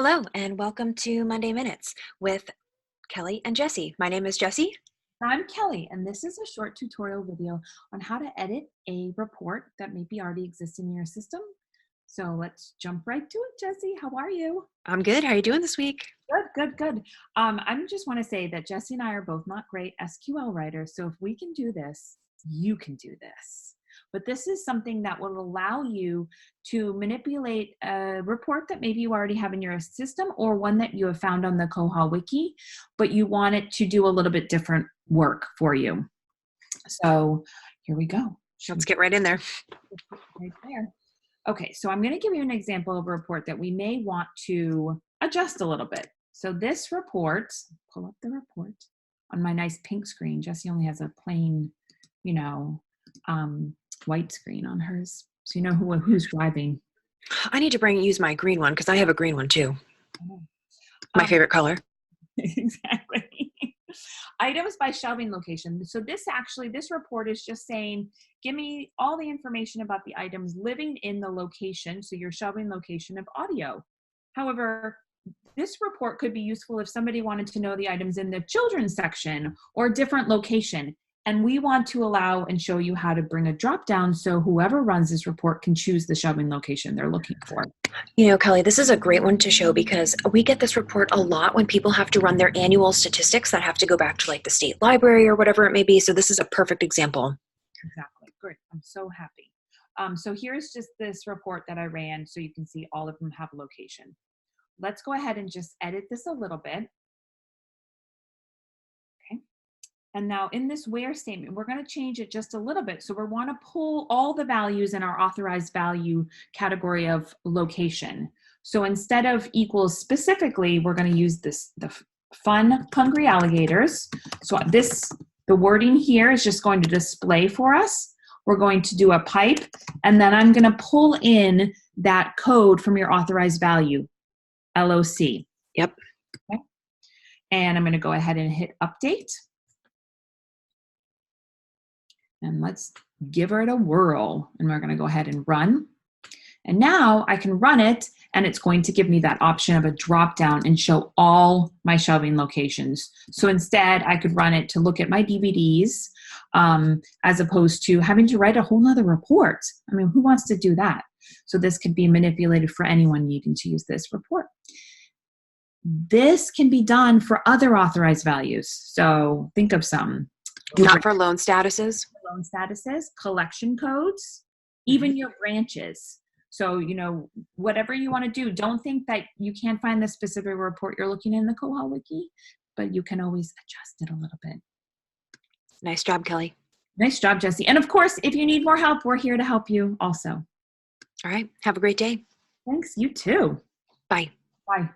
Hello, and welcome to Monday Minutes with Kelly and Jesse. My name is Jesse. I'm Kelly, and this is a short tutorial video on how to edit a report that maybe already exists in your system. So let's jump right to it, Jesse. How are you? I'm good. How are you doing this week? Good. I just want to say that Jesse and I are both not great SQL writers, so if we can do this, you can do this. But this is something that will allow you to manipulate a report that maybe you already have in your system or one that you have found on the Koha wiki, but you want it to do a little bit different work for you. So here we go. Let's get right in there. Right there. Okay, so I'm going to give you an example of a report that we may want to adjust a little bit. So this report, pull up the report on my nice pink screen. Jesse only has a plain, white screen on hers. So you know who's driving. I need to use my green one because I have a green one too. Oh. My favorite color. Exactly. Items by shelving location. So this report is just saying, give me all the information about the items living in the location, so your shelving location of audio. However, this report could be useful if somebody wanted to know the items in the children's section or a different location. And we want to allow and show you how to bring a drop down so whoever runs this report can choose the shelving location they're looking for. You know, Kelly, this is a great one to show because we get this report a lot when people have to run their annual statistics that have to go back to like the state library or whatever it may be. So this is a perfect example. Exactly. Great. I'm so happy. So here's just this report that I ran so you can see all of them have a location. Let's go ahead and just edit this a little bit. Okay. And now in this where statement, we're going to change it just a little bit. So we want to pull all the values in our authorized value category of location. So instead of equals specifically, we're going to use the fun, hungry alligators. So the wording here is just going to display for us. We're going to do a pipe, and then I'm going to pull in that code from your authorized value, LOC. Yep. Okay. And I'm going to go ahead and hit update. And let's give it a whirl. And we're going to go ahead and run. And now I can run it, and it's going to give me that option of a drop down and show all my shelving locations. So instead, I could run it to look at my DVDs as opposed to having to write a whole nother report. I mean, who wants to do that? So this could be manipulated for anyone needing to use this report. This can be done for other authorized values. So think of some. Not for loan statuses. Loan statuses, collection codes, even your branches. So, whatever you want to do, don't think that you can't find the specific report you're looking in the Koha wiki, but you can always adjust it a little bit. Nice job, Kelly. Nice job, Jesse. And of course, if you need more help, we're here to help you also. All right. Have a great day. Thanks. You too. Bye. Bye.